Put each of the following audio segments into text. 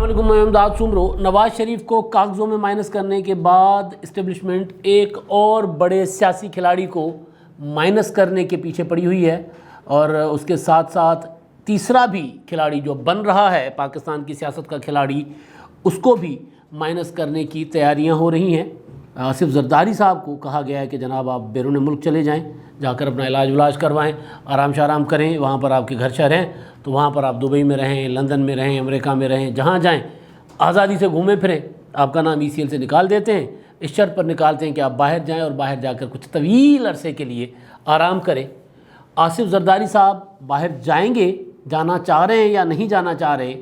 علیکم، میں امداد سمرو۔ نواز شریف کو کاغذوں میں مائنس کرنے کے بعد اسٹیبلشمنٹ ایک اور بڑے سیاسی کھلاڑی کو مائنس کرنے کے پیچھے پڑی ہوئی ہے، اور اس کے ساتھ ساتھ تیسرا بھی کھلاڑی جو بن رہا ہے پاکستان کی سیاست کا کھلاڑی، اس کو بھی مائنس کرنے کی تیاریاں ہو رہی ہیں۔ آصف زرداری صاحب کو کہا گیا ہے کہ جناب آپ بیرون ملک چلے جائیں، جا کر اپنا علاج کروائیں، آرام شارام کریں، وہاں پر آپ کے گھر شہر ہیں تو وہاں پر آپ دبئی میں رہیں، لندن میں رہیں، امریکہ میں رہیں، جہاں جائیں آزادی سے گھومیں پھریں۔ آپ کا نام ECL سے نکال دیتے ہیں، اس شرط پر نکالتے ہیں کہ آپ باہر جائیں اور باہر جا کر کچھ طویل عرصے کے لیے آرام کریں۔ آصف زرداری صاحب باہر جائیں گے، جانا چاہ رہے ہیں یا نہیں جانا چاہ رہے،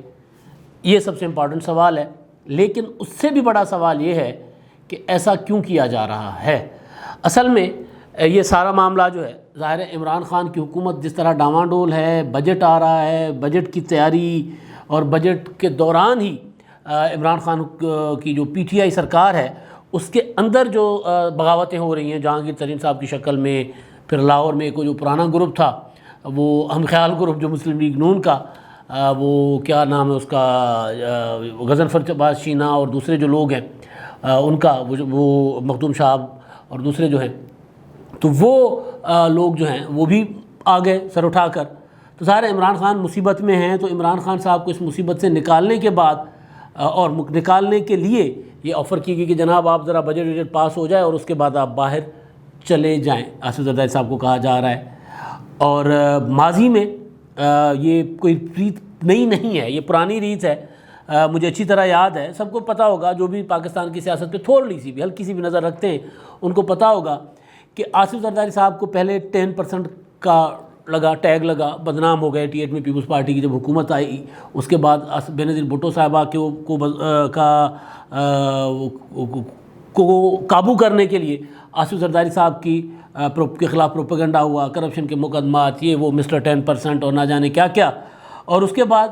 یہ سب سے امپورٹنٹ سوال ہے۔ لیکن اس سے بھی بڑا سوال یہ ہے کہ ایسا کیوں کیا جا رہا ہے۔ اصل میں یہ سارا معاملہ جو ہے، ظاہر ہے عمران خان کی حکومت جس طرح ڈاواں ڈول ہے، بجٹ آ رہا ہے، بجٹ کی تیاری اور بجٹ کے دوران ہی عمران خان کی جو PTI سرکار ہے اس کے اندر جو بغاوتیں ہو رہی ہیں، جہانگیر ترین صاحب کی شکل میں، پھر لاہور میں کوئی جو پرانا گروپ تھا وہ ہم خیال گروپ جو مسلم لیگ نون کا، وہ کیا نام ہے اس کا، غضنفر عباس شینا اور دوسرے جو لوگ ہیں ان کا، وہ مخدوم صاحب اور دوسرے جو ہیں، تو وہ لوگ جو ہیں وہ بھی آ گئے سر اٹھا کر۔ تو ظاہر عمران خان مصیبت میں ہیں، تو عمران خان صاحب کو اس مصیبت سے نکالنے کے بعد اور نکالنے کے لیے یہ آفر کی گئی کہ جناب آپ ذرا بجٹ پاس ہو جائے اور اس کے بعد آپ باہر چلے جائیں، آصف زرداری صاحب کو کہا جا رہا ہے۔ اور ماضی میں یہ کوئی ریت نئی نہیں ہے، یہ پرانی ریت ہے، مجھے اچھی طرح یاد ہے، سب کو پتہ ہوگا، جو بھی پاکستان کی سیاست پہ تھوڑی سی بھی ہلکی سی بھی نظر رکھتے ہیں ان کو پتہ ہوگا کہ آصف زرداری صاحب کو پہلے 10% کا ٹیگ لگا، بدنام ہو گئے 88 میں پیپلز پارٹی کی جب حکومت آئی، اس کے بعد بینظیر بھٹو صاحبہ کو قابو کرنے کے لیے آصف زرداری صاحب کے خلاف پروپیگنڈا ہوا، کرپشن کے مقدمات، یہ وہ مسٹر 10% اور نہ جانے کیا کیا۔ اور اس کے بعد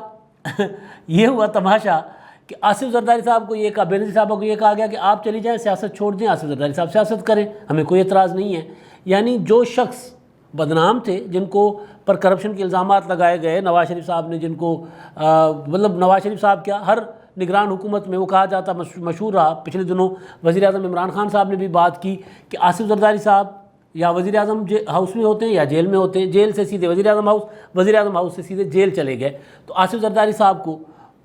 یہ ہوا تماشا کہ آصف زرداری صاحب کو یہ کہا، بینظیر صاحبہ کو یہ کہا گیا کہ آپ چلی جائیں، سیاست چھوڑ دیں، آصف زرداری صاحب سیاست کریں، ہمیں کوئی اعتراض نہیں ہے۔ یعنی جو شخص بدنام تھے، جن کو پر کرپشن کے الزامات لگائے گئے، نواز شریف صاحب نے جن کو مطلب نواز شریف صاحب کیا، ہر نگران حکومت میں وہ کہا جاتا، مشہور رہا، پچھلے دنوں وزیر اعظم عمران خان صاحب نے بھی بات کی کہ آصف زرداری صاحب یا وزیر اعظم ہاؤس میں ہوتے ہیں یا جیل میں ہوتے ہیں، جیل سے سیدھے وزیر اعظم ہاؤس، وزیر اعظم ہاؤس سے سیدھے جیل چلے گئے۔ تو آصف زرداری صاحب کو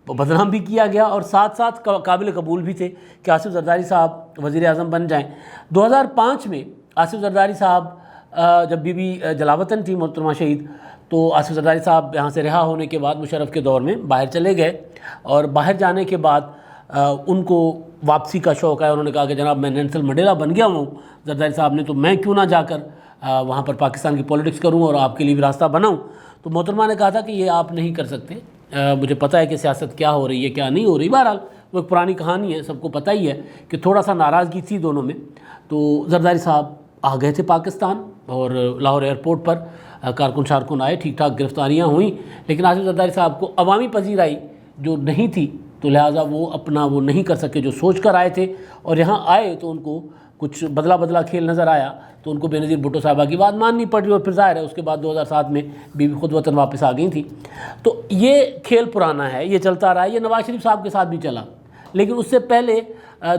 بدنام بھی کیا گیا اور ساتھ ساتھ قابل قبول بھی تھے کہ آصف زرداری صاحب وزیر اعظم بن جائیں۔ 2005 میں آصف زرداری صاحب جب بی بی جلاوطن تھی محترمہ شہید، تو آصف زرداری صاحب یہاں سے رہا ہونے کے بعد مشرف کے دور میں باہر چلے گئے، اور باہر جانے کے بعد ان کو واپسی کا شوق ہے، انہوں نے کہا کہ جناب میں نیلسن منڈیلا بن گیا ہوں زرداری صاحب نے، تو میں کیوں نہ جا کر وہاں پر پاکستان کی پولیٹکس کروں اور آپ کے لیے بھی راستہ بناؤں۔ تو محترمہ نے کہا تھا کہ یہ آپ نہیں کر سکتے، مجھے پتہ ہے کہ سیاست کیا ہو رہی ہے کیا نہیں ہو رہی۔ بہرحال وہ ایک پرانی کہانی ہے، سب کو پتہ ہی ہے کہ تھوڑا سا ناراضگی تھی دونوں میں۔ تو زرداری صاحب آ گئے تھے پاکستان، اور لاہور ایئرپورٹ پر کارکن شارکن آئے، ٹھیک ٹھاک گرفتاریاں ہوئیں، لیکن آصف زرداری صاحب کو عوامی پذیرائی جو نہیں تھی، تو لہٰذا وہ نہیں کر سکے جو سوچ کر آئے تھے، اور یہاں آئے تو ان کو کچھ بدلا کھیل نظر آیا، تو ان کو بینظیر بھٹو صاحبہ کی بات ماننی پڑی، اور پھر ظاہر ہے اس کے بعد 2007 میں بیوی خود وطن واپس آ گئی تھی۔ تو یہ کھیل پرانا ہے، یہ چلتا رہا ہے، یہ نواز شریف صاحب کے ساتھ بھی چلا۔ لیکن اس سے پہلے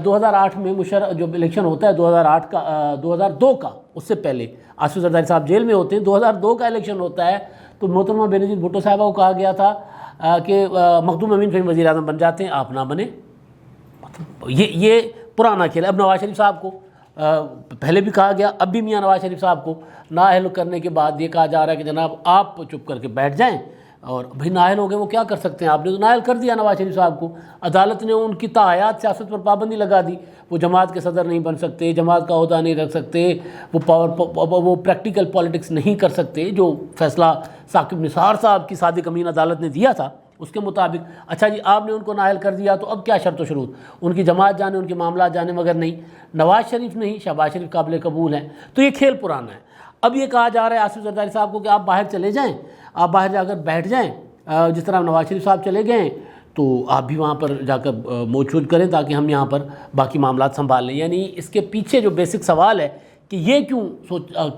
2008 میں جو الیکشن ہوتا ہے 2002 کا، اس سے پہلے آصف زرداری صاحب جیل میں ہوتے ہیں، 2002 کا الیکشن ہوتا ہے، تو محترمہ بینظیر بھٹو صاحبہ کو کہا گیا تھا کہ مخدوم امین فہیم وزیر اعظم بن جاتے ہیں، آپ نہ بنے۔ یہ پرانا کھیل ہے۔ اب نواز شریف صاحب کو پہلے بھی کہا گیا، اب بھی میاں نواز شریف صاحب کو نااہل کرنے کے بعد یہ کہا جا رہا ہے کہ جناب آپ چپ کر کے بیٹھ جائیں، اور بھائی نااہل ہو گئے، وہ کیا کر سکتے ہیں، آپ نے تو نااہل کر دیا نواز شریف صاحب کو۔ عدالت نے ان کی تاحیات سیاست پر پابندی لگا دی، وہ جماعت کے صدر نہیں بن سکتے، جماعت کا عہدہ نہیں رکھ سکتے، وہ پریکٹیکل پالیٹکس نہیں کر سکتے، جو فیصلہ ثاقب نثار صاحب کی صادق امین عدالت نے دیا تھا اس کے مطابق۔ اچھا جی، آپ نے ان کو نااہل کر دیا، تو اب کیا شرط و شروط، ان کی جماعت جانے، ان کے معاملات جانے، مگر نہیں، نواز شریف نہیں، شہباز شریف قابل قبول ہیں۔ تو یہ کھیل پرانا ہے۔ اب یہ کہا جا رہا ہے آصف زرداری صاحب کو کہ آپ باہر چلے جائیں، آپ باہر جا کر بیٹھ جائیں، جس طرح نواز شریف صاحب چلے گئے ہیں، تو آپ بھی وہاں پر جا کر موچ کریں تاکہ ہم یہاں پر باقی معاملات سنبھال لیں۔ یعنی اس کے پیچھے جو بیسک سوال ہے کہ یہ کیوں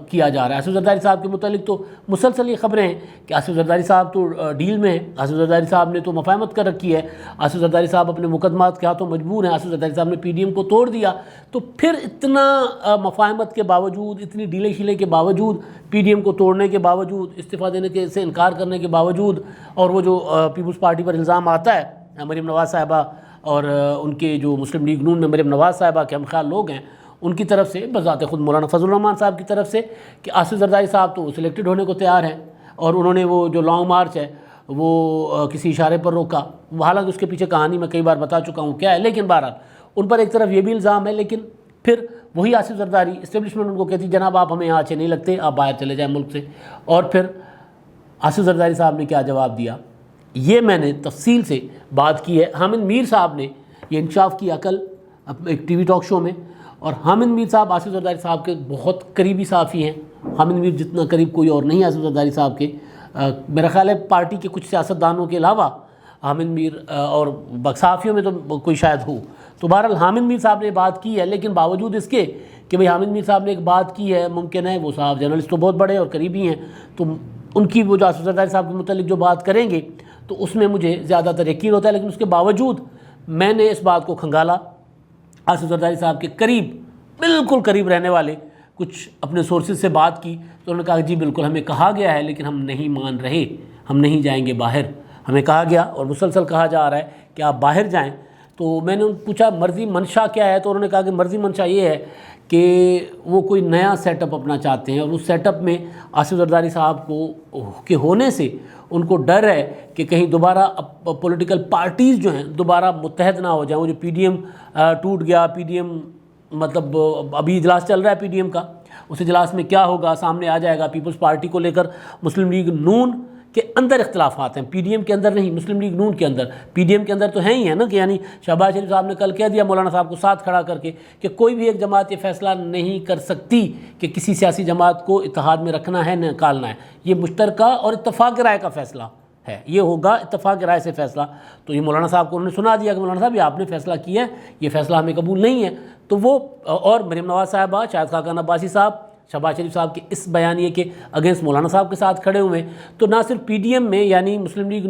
کیا جا رہا ہے۔ آصف زرداری صاحب کے متعلق تو مسلسل یہ خبریں ہیں کہ آصف زرداری صاحب تو ڈیل میں ہیں، آصف زرداری صاحب نے تو مفاہمت کر رکھی ہے، آصف زرداری صاحب اپنے مقدمات کے ہاتھوں مجبور ہیں، آصف زرداری صاحب نے پی ڈی ایم کو توڑ دیا، تو پھر اتنا مفاہمت کے باوجود، اتنی ڈیلے شیلے کے باوجود، پی ڈی ایم کو توڑنے کے باوجود، استعفیٰ دینے سے انکار کرنے کے باوجود، اور وہ جو پیپلز پارٹی پر الزام آتا ہے مریم نواز صاحبہ اور ان کے جو مسلم لیگ نون میں مریم نواز صاحبہ کے ہم خیال لوگ ہیں ان کی طرف سے، بذات خود مولانا فضل الرحمان صاحب کی طرف سے، کہ آصف زرداری صاحب تو سلیکٹڈ ہونے کو تیار ہیں، اور انہوں نے وہ جو لانگ مارچ ہے وہ کسی اشارے پر روکا، حالانکہ اس کے پیچھے کہانی میں کئی بار بتا چکا ہوں کیا ہے، لیکن بہرحال ان پر ایک طرف یہ بھی الزام ہے، لیکن پھر وہی آصف زرداری اسٹیبلشمنٹ ان کو کہتی جناب آپ ہمیں یہاں اچھے نہیں لگتے، آپ باہر چلے جائیں ملک سے۔ اور پھر آصف زرداری صاحب نے کیا جواب دیا، یہ میں نے تفصیل سے بات کی ہے۔ حامد میر صاحب نے یہ انکشاف کیا کل ایک ٹی وی ٹاک شو میں، اور حامد میر صاحب آصف زرداری صاحب کے بہت قریبی صحافی ہیں، حامد میر جتنا قریب کوئی اور نہیں ہے آصف زرداری صاحب کے، میرا خیال ہے پارٹی کے کچھ سیاستدانوں کے علاوہ حامد میر اور صحافیوں میں تو کوئی شاید ہو۔ تو بہرحال حامد میر صاحب نے بات کی ہے، لیکن باوجود اس کے کہ بھئی حامد میر صاحب نے ایک بات کی ہے، ممکن ہے وہ صاحب جرنلسٹ تو بہت بڑے اور قریبی ہیں، تو ان کی وہ جو آصف زرداری صاحب کے متعلق جو بات کریں گے تو اس میں مجھے زیادہ تر یقین ہوتا ہے، لیکن اس کے باوجود میں نے اس بات کو کھنگالا، آصف زرداری صاحب کے قریب، بالکل قریب رہنے والے کچھ اپنے سورسز سے بات کی، تو انہوں نے کہا جی بالکل ہمیں کہا گیا ہے لیکن ہم نہیں مان رہے، ہم نہیں جائیں گے باہر، ہمیں کہا گیا اور مسلسل کہا جا رہا ہے کہ آپ باہر جائیں۔ تو میں نے ان کو پوچھا مرضی منشا کیا ہے، تو انہوں نے کہا کہ مرضی منشا یہ ہے کہ وہ کوئی نیا سیٹ اپ اپنا چاہتے ہیں، اور اس سیٹ اپ میں آصف زرداری صاحب کو کے ہونے سے ان کو ڈر ہے کہ کہیں دوبارہ پولیٹیکل پارٹیز جو ہیں دوبارہ متحد نہ ہو جائیں۔ وہ جو پی ڈی ایم ٹوٹ گیا، پی ڈی ایم مطلب ابھی اجلاس چل رہا ہے پی ڈی ایم کا، اس اجلاس میں کیا ہوگا سامنے آ جائے گا۔ پیپلز پارٹی کو لے کر مسلم لیگ نون کے اندر اختلافات ہیں، پی ڈی ایم کے اندر نہیں، مسلم لیگ نون کے اندر، پی ڈی ایم کے اندر تو ہیں ہی ہیں نا، کہ یعنی شہباز شریف صاحب نے کل کہہ دیا مولانا صاحب کو ساتھ کھڑا کر کے کہ کوئی بھی ایک جماعت یہ فیصلہ نہیں کر سکتی کہ کسی سیاسی جماعت کو اتحاد میں رکھنا ہے نکالنا ہے، یہ مشترکہ اور اتفاق رائے کا فیصلہ ہے، یہ ہوگا اتفاق رائے سے فیصلہ۔ تو یہ مولانا صاحب کو انہوں نے سنا دیا کہ مولانا صاحب یہ آپ نے فیصلہ کیا ہے، یہ فیصلہ ہمیں قبول نہیں ہے۔ تو وہ اور مریم نواز صاحبہ، شاہد خاقان عباسی صاحب، شہباز شریف صاحب کے اس بیانیے کے اگینسٹ مولانا صاحب کے ساتھ کھڑے ہوئے ہیں۔ تو نہ صرف پی ڈی ایم میں یعنی مسلم لیگ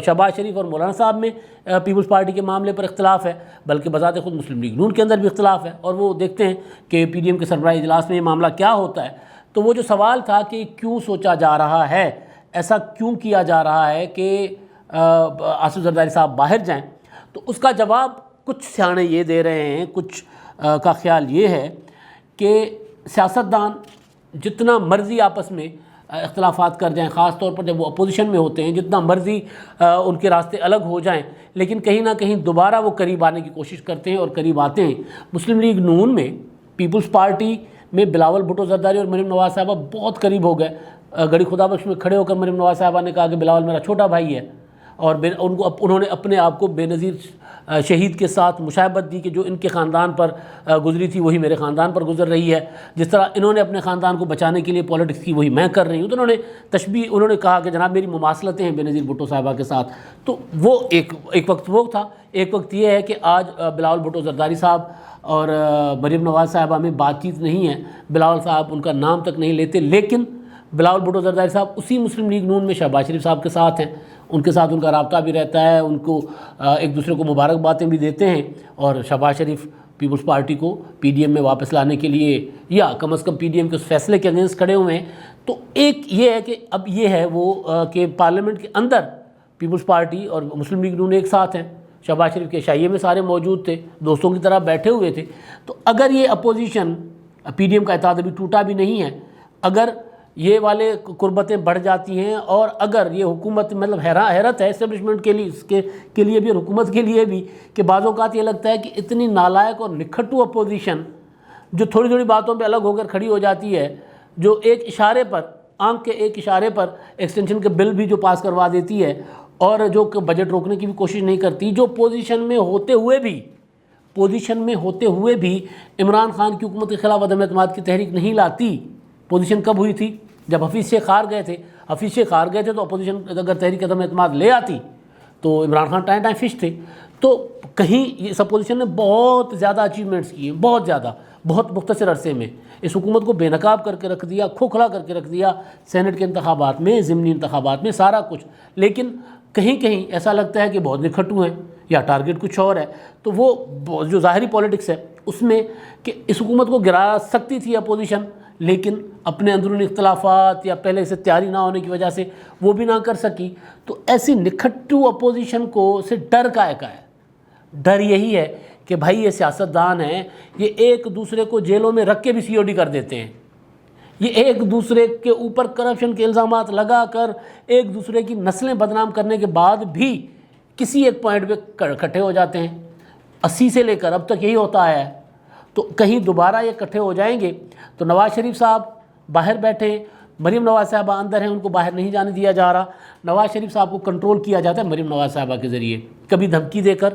شہباز شریف اور مولانا صاحب میں پیپلز پارٹی کے معاملے پر اختلاف ہے، بلکہ بذات خود مسلم لیگ نون کے اندر بھی اختلاف ہے، اور وہ دیکھتے ہیں کہ پی ڈی ایم کے سربراہی اجلاس میں یہ معاملہ کیا ہوتا ہے۔ تو وہ جو سوال تھا کہ کیوں سوچا جا رہا ہے، ایسا کیوں کیا جا رہا ہے کہ آصف زرداری صاحب باہر جائیں، تو اس کا جواب کچھ سیانے یہ دے رہے ہیں، کچھ کا خیال یہ ہے کہ سیاستدان جتنا مرضی آپس میں اختلافات کر جائیں، خاص طور پر جب وہ اپوزیشن میں ہوتے ہیں، جتنا مرضی ان کے راستے الگ ہو جائیں، لیکن کہیں نہ کہیں دوبارہ وہ قریب آنے کی کوشش کرتے ہیں اور قریب آتے ہیں۔ مسلم لیگ نون میں پیپلز پارٹی میں بلاول بھٹو زرداری اور مریم نواز صاحبہ بہت قریب ہو گئے۔ گڑی خدا بخش میں کھڑے ہو کر مریم نواز صاحبہ نے کہا کہ بلاول میرا چھوٹا بھائی ہے، اور انہوں نے اپنے آپ کو بے نظیر شہید کے ساتھ مشابہت دی کہ جو ان کے خاندان پر گزری تھی وہی میرے خاندان پر گزر رہی ہے، جس طرح انہوں نے اپنے خاندان کو بچانے کے لیے پالیٹکس کی وہی میں کر رہی ہوں۔ تو انہوں نے کہا کہ جناب میری مماثلتیں ہیں بے نظیر بھٹو صاحبہ کے ساتھ۔ تو وہ ایک وقت وہ تھا، ایک وقت یہ ہے کہ آج بلاول بھٹو زرداری صاحب اور مریم نواز صاحبہ میں بات چیت نہیں ہے، بلاول صاحب ان کا نام تک نہیں لیتے، لیکن بلاول بھٹو زرداری صاحب اسی مسلم لیگ نون میں شہباز شریف صاحب کے ساتھ ہیں، ان کے ساتھ ان کا رابطہ بھی رہتا ہے، ان کو ایک دوسرے کو مبارکبادیں بھی دیتے ہیں، اور شہباز شریف پیپلز پارٹی کو پی ڈی ایم میں واپس لانے کے لیے یا کم از کم پی ڈی ایم کے اس فیصلے کے اگینسٹ کھڑے ہوئے ہیں۔ تو ایک یہ ہے کہ اب یہ ہے وہ کہ پارلیمنٹ کے اندر پیپلز پارٹی اور مسلم لیگ نون ایک ساتھ ہیں، شہباز شریف کے شائعے میں سارے موجود تھے، دوستوں کی طرح بیٹھے ہوئے تھے۔ تو اگر یہ اپوزیشن پی ڈی ایم کا اتحاد ابھی ٹوٹا بھی نہیں ہے، اگر یہ والے قربتیں بڑھ جاتی ہیں، اور اگر یہ حکومت مطلب حیرت ہے اسٹیبلشمنٹ کے لیے، اس کے لیے بھی اور حکومت کے لیے بھی، کہ بعض اوقات یہ لگتا ہے کہ اتنی نالائق اور نکھٹو اپوزیشن جو تھوڑی تھوڑی باتوں پہ الگ ہو کر کھڑی ہو جاتی ہے، جو ایک اشارے پر، آنکھ کے ایک اشارے پر ایکسٹینشن کے بل بھی جو پاس کروا دیتی ہے، اور جو بجٹ روکنے کی بھی کوشش نہیں کرتی، جو پوزیشن میں ہوتے ہوئے بھی عمران خان کی حکومت کے خلاف عدم اعتماد کی تحریک نہیں لاتی۔ پوزیشن کب ہوئی تھی؟ جب حفیظ شیخ ہار گئے تھے تو اپوزیشن اگر تحریک عدم اعتماد لے آتی تو عمران خان ٹائم فش تھے۔ تو کہیں اس اپوزیشن نے بہت زیادہ اچیومنٹس کی ہیں، بہت زیادہ، بہت مختصر عرصے میں اس حکومت کو بے نقاب کر کے رکھ دیا، کھوکھلا کر کے رکھ دیا، سینٹ کے انتخابات میں، ضمنی انتخابات میں، سارا کچھ. لیکن کہیں کہیں ایسا لگتا ہے کہ بہت نکھٹو ہیں یا ٹارگٹ کچھ اور ہے. تو وہ جو ظاہری پولیٹکس ہے اس میں کہ اس حکومت کو گرا سکتی تھی اپوزیشن، لیکن اپنے اندرونی اختلافات یا پہلے سے تیاری نہ ہونے کی وجہ سے وہ بھی نہ کر سکی. تو ایسی نکھٹو اپوزیشن کو سے ڈر کا ہے. ڈر یہی ہے کہ بھائی یہ سیاستدان ہیں، یہ ایک دوسرے کو جیلوں میں رکھ کے بھی COD کر دیتے ہیں، یہ ایک دوسرے کے اوپر کرپشن کے الزامات لگا کر ایک دوسرے کی نسلیں بدنام کرنے کے بعد بھی کسی ایک پوائنٹ پہ اکٹھے ہو جاتے ہیں. 80 سے لے کر اب تک یہی ہوتا ہے. تو کہیں دوبارہ یہ اکٹھے ہو جائیں گے تو نواز شریف صاحب باہر بیٹھے، مریم نواز صاحبہ اندر ہیں، ان کو باہر نہیں جانے دیا جا رہا. نواز شریف صاحب کو کنٹرول کیا جاتا ہے مریم نواز صاحبہ کے ذریعے، کبھی دھمکی دے کر،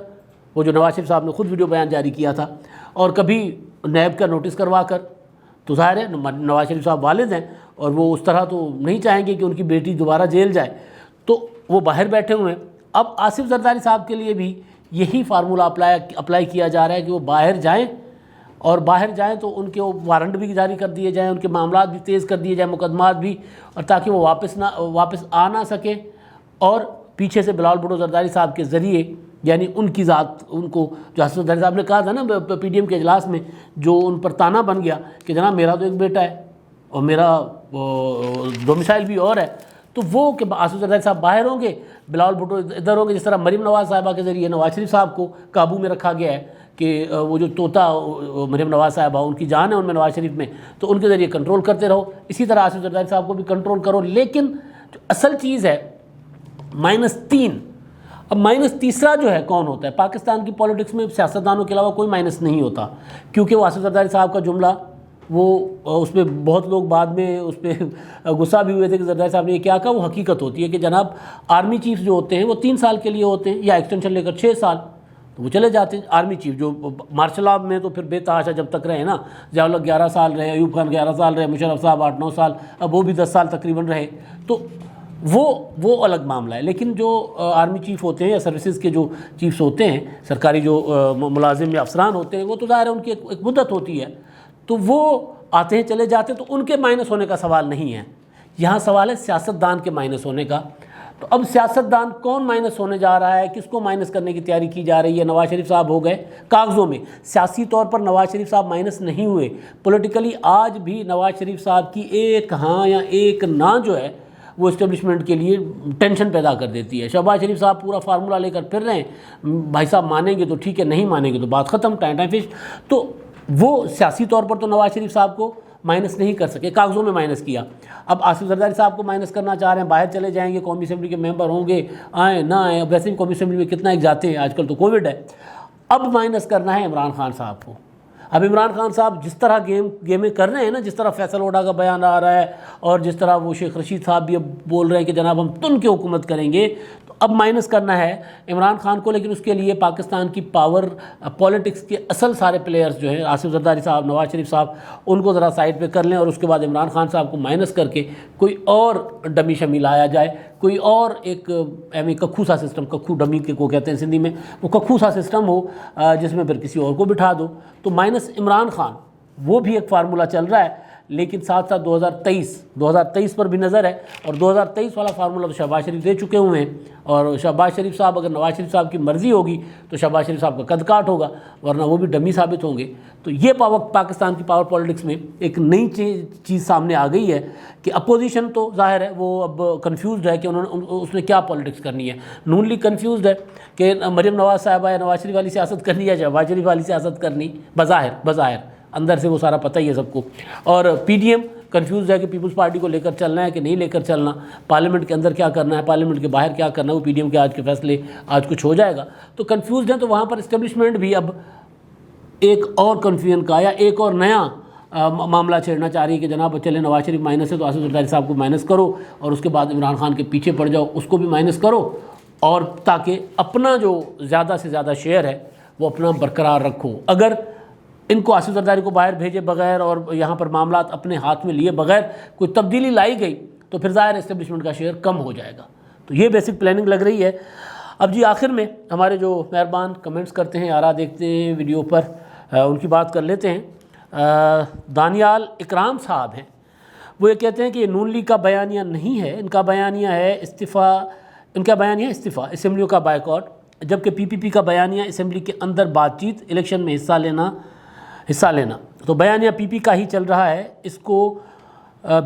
وہ جو نواز شریف صاحب نے خود ویڈیو بیان جاری کیا تھا، اور کبھی نیب کا نوٹس کروا کر. تو ظاہر ہے نواز شریف صاحب والد ہیں اور وہ اس طرح تو نہیں چاہیں گے کہ ان کی بیٹی دوبارہ جیل جائے، تو وہ باہر بیٹھے ہوئے ہیں. اب آصف زرداری صاحب کے لیے بھی یہی فارمولہ اپلائی کیا جا رہا ہے کہ وہ باہر جائیں، اور باہر جائیں تو ان کے وارنٹ بھی جاری کر دیے جائیں، ان کے معاملات بھی تیز کر دیے جائیں، مقدمات بھی، اور تاکہ وہ واپس آ نہ سکیں. اور پیچھے سے بلاول بھٹو زرداری صاحب کے ذریعے، یعنی ان کی ذات، ان کو جو آصف زرداری صاحب نے کہا تھا نا PDM کے اجلاس میں، جو ان پر تانا بن گیا کہ جناب میرا تو ایک بیٹا ہے اور میرا ڈومیسائل بھی اور ہے، تو وہ کہ آصف زرداری صاحب باہر ہوں گے، بلاول بھٹو ادھر ہوں گے. جس طرح مریم نواز صاحبہ کے ذریعے نواز شریف صاحب کو قابو میں رکھا گیا ہے کہ وہ جو طوطا مریم نواز صاحبہ، ان کی جان ہے ان میں نواز شریف میں، تو ان کے ذریعے کنٹرول کرتے رہو. اسی طرح آصف زرداری صاحب کو بھی کنٹرول کرو. لیکن جو اصل چیز ہے -3. اب -3 جو ہے کون ہوتا ہے پاکستان کی پولیٹکس میں؟ سیاستدانوں کے علاوہ کوئی مائنس نہیں ہوتا، کیونکہ وہ آصف زرداری صاحب کا جملہ، وہ اس پہ بہت لوگ بعد میں اس پہ غصہ بھی ہوئے تھے کہ زرداری صاحب نے یہ کیا کہا. وہ حقیقت ہوتی ہے کہ جناب آرمی چیف جو ہوتے ہیں وہ 3 سال کے لیے ہوتے ہیں، یا ایکسٹینشن لے کر 6 سال، تو وہ چلے جاتے ہیں. آرمی چیف جو مارشل لاء میں تو پھر بے تحاشا جب تک رہے نا، ضیاء الحق 11 سال رہے، ایوب خان 11 سال رہے، مشرف صاحب 8-9 سال، اب وہ بھی 10 سال تقریباً رہے. تو وہ الگ معاملہ ہے. لیکن جو آرمی چیف ہوتے ہیں یا سروسز کے جو چیفز ہوتے ہیں، سرکاری جو ملازم یا افسران ہوتے ہیں، وہ تو ظاہر ہے ان کی ایک مدت ہوتی ہے، تو وہ آتے ہیں چلے جاتے ہیں، تو ان کے مائنس ہونے کا سوال نہیں ہے. یہاں سوال ہے سیاستدان کے مائنس ہونے کا. تو اب سیاستدان کون مائنس ہونے جا رہا ہے، کس کو مائنس کرنے کی تیاری کی جا رہی ہے؟ نواز شریف صاحب ہو گئے کاغذوں میں، سیاسی طور پر نواز شریف صاحب مائنس نہیں ہوئے. پولیٹیکلی آج بھی نواز شریف صاحب کی ایک ہاں یا ایک نہ جو ہے وہ اسٹیبلشمنٹ کے لیے ٹینشن پیدا کر دیتی ہے. شہباز شریف صاحب پورا فارمولہ لے کر پھر رہے ہیں، بھائی صاحب مانیں گے تو ٹھیک ہے، نہیں مانیں گے تو بات ختم، ٹائم فش. تو وہ سیاسی طور پر تو نواز شریف صاحب کو مائنس نہیں کر سکے، کاغذوں میں مائنس کیا. اب آصف زرداری صاحب کو مائنس کرنا چاہ رہے ہیں، باہر چلے جائیں گے، قومی اسمبلی کے ممبر ہوں گے، آئیں نہ آئیں. اب ویسے بھی قومی اسمبلی میں کتنا ایک جاتے ہیں، آج کل تو کووڈ ہے. اب مائنس کرنا ہے عمران خان صاحب کو. اب عمران خان صاحب جس طرح گیمیں کر رہے ہیں نا، جس طرح فیصل اوڈا کا بیان آ رہا ہے، اور جس طرح وہ شیخ رشید صاحب بھی اب بول رہے ہیں کہ جناب ہم تن کے حکومت کریں گے، تو اب مائنس کرنا ہے عمران خان کو. لیکن اس کے لیے پاکستان کی پاور پولیٹکس کے اصل سارے پلیئرز جو ہیں، آصف زرداری صاحب، نواز شریف صاحب، ان کو ذرا سائڈ پہ کر لیں، اور اس کے بعد عمران خان صاحب کو مائنس کر کے کوئی اور ڈمی شمی لایا جائے، کوئی اور ایک ککھو سا سسٹم، ککھو ڈمی کے کو کہتے ہیں سندھی میں، وہ ککھو سا سسٹم ہو جس میں پھر کسی اور کو بٹھا دو. تو مائنس عمران خان وہ بھی ایک فارمولہ چل رہا ہے. لیکن ساتھ ساتھ 2023 پر بھی نظر ہے، اور 2023 والا فارمولہ تو شہباز شریف دے چکے ہوئے ہیں. اور شہباز شریف صاحب، اگر نواز شریف صاحب کی مرضی ہوگی تو شہباز شریف صاحب کا قد کاٹ ہوگا، ورنہ وہ بھی ڈمی ثابت ہوں گے. تو یہ پاکستان کی پاور پولیٹکس میں ایک نئی چیز سامنے آ گئی ہے کہ اپوزیشن تو ظاہر ہے وہ اب کنفیوزڈ ہے کہ اس نے کیا پولیٹکس کرنی ہے. نون لیگ کنفیوزڈ ہے کہ مریم نواز صاحبہ یا نواز شریف والی سیاست کرنی ہے، شہباز شریف والی سیاست کرنی، بظاہر اندر سے وہ سارا پتہ ہی ہے سب کو. اور PDM کنفیوز ہے کہ پیپلز پارٹی کو لے کر چلنا ہے کہ نہیں لے کر چلنا، پارلیمنٹ کے اندر کیا کرنا ہے، پارلیمنٹ کے باہر کیا کرنا ہے. وہ PDM کے آج کے فیصلے آج کچھ ہو جائے گا تو کنفیوزڈ ہیں. تو وہاں پر اسٹیبلشمنٹ بھی اب ایک اور کنفیوژن کا یا ایک اور نیا معاملہ چھیڑنا چاہ رہی ہے کہ جناب چلے نواز شریف مائنس ہے تو آصف زرداری صاحب کو مائنس کرو، اور اس کے بعد عمران خان کے پیچھے پڑ جاؤ، اس کو بھی مائنس کرو، اور تاکہ اپنا جو زیادہ سے زیادہ شیئر ہے وہ اپنا برقرار رکھو. اگر ان کو آصف زرداری کو باہر بھیجے بغیر اور یہاں پر معاملات اپنے ہاتھ میں لیے بغیر کوئی تبدیلی لائی گئی تو پھر ظاہر اسٹیبلشمنٹ کا شیئر کم ہو جائے گا. تو یہ بیسک پلاننگ لگ رہی ہے. اب جی آخر میں ہمارے جو مہربان کمنٹس کرتے ہیں، آرا دیکھتے ہیں ویڈیو پر، ان کی بات کر لیتے ہیں۔ دانیال اکرام صاحب ہیں، وہ یہ کہتے ہیں کہ یہ نون لیگ کا بیانیہ نہیں ہے، ان کا بیانیہ ہے استعفیٰ اسمبلیوں کا بائیکاٹ، جبکہ پی پی پی کا بیانیہ اسمبلی کے اندر بات چیت، الیکشن میں حصہ لینا۔ تو بیانیہ پی پی کا ہی چل رہا ہے، اس کو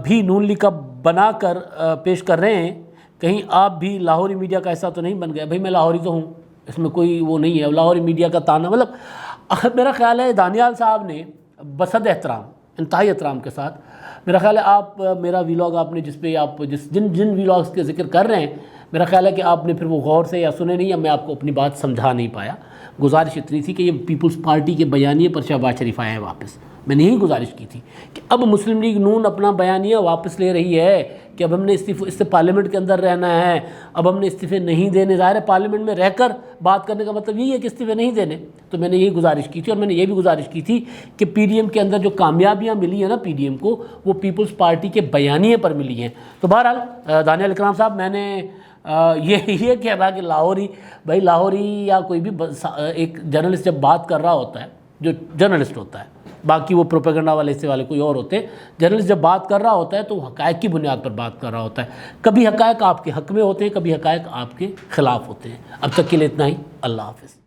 بھی نون لیگ کا بنا کر پیش کر رہے ہیں۔ کہیں آپ بھی لاہوری میڈیا کا حصہ تو نہیں بن گئے؟ بھائی میں لاہوری تو ہوں، اس میں کوئی وہ نہیں ہے، لاہوری میڈیا کا تانا، مطلب میرا خیال ہے دانیال صاحب نے بصد احترام، انتہائی احترام کے ساتھ، میرا خیال ہے آپ میرا ویلاگ آپ نے جس پہ آپ جن ویلاگس کے ذکر کر رہے ہیں، میرا خیال ہے کہ آپ نے پھر وہ غور سے یا سنے نہیں، یا میں آپ کو اپنی بات سمجھا نہیں پایا۔ گزارش اتنی تھی کہ یہ پیپلز پارٹی کے بیانیے پر شہباز شریف آئے ہیں واپس، میں نے یہی گزارش کی تھی کہ اب مسلم لیگ نون اپنا بیانیہ واپس لے رہی ہے کہ اب ہم نے اس سے پارلیمنٹ کے اندر رہنا ہے، اب ہم نے استعفے نہیں دینے، ظاہر ہے پارلیمنٹ میں رہ کر بات کرنے کا مطلب یہی ہے کہ استعفے نہیں دینے۔ تو میں نے یہی گزارش کی تھی، اور میں نے یہ بھی گزارش کی تھی کہ پی ڈی ایم کے اندر جو کامیابیاں ملی ہیں نا پی ڈی ایم کو، وہ پیپلز پارٹی کے بیانیے پر ملی ہیں۔ تو بہرحال دانیال اکرام صاحب، میں نے یہ کہہ رہا کہ لاہوری یا کوئی بھی ایک جرنلسٹ جب بات کر رہا ہوتا ہے، جو جرنلسٹ ہوتا ہے، باقی وہ پروپیگنڈا والے حصے والے کوئی اور ہوتے ہیں، جرنلسٹ جب بات کر رہا ہوتا ہے تو وہ حقائق کی بنیاد پر بات کر رہا ہوتا ہے۔ کبھی حقائق آپ کے حق میں ہوتے ہیں، کبھی حقائق آپ کے خلاف ہوتے ہیں۔ اب تک کے لیے اتنا ہی، اللہ حافظ۔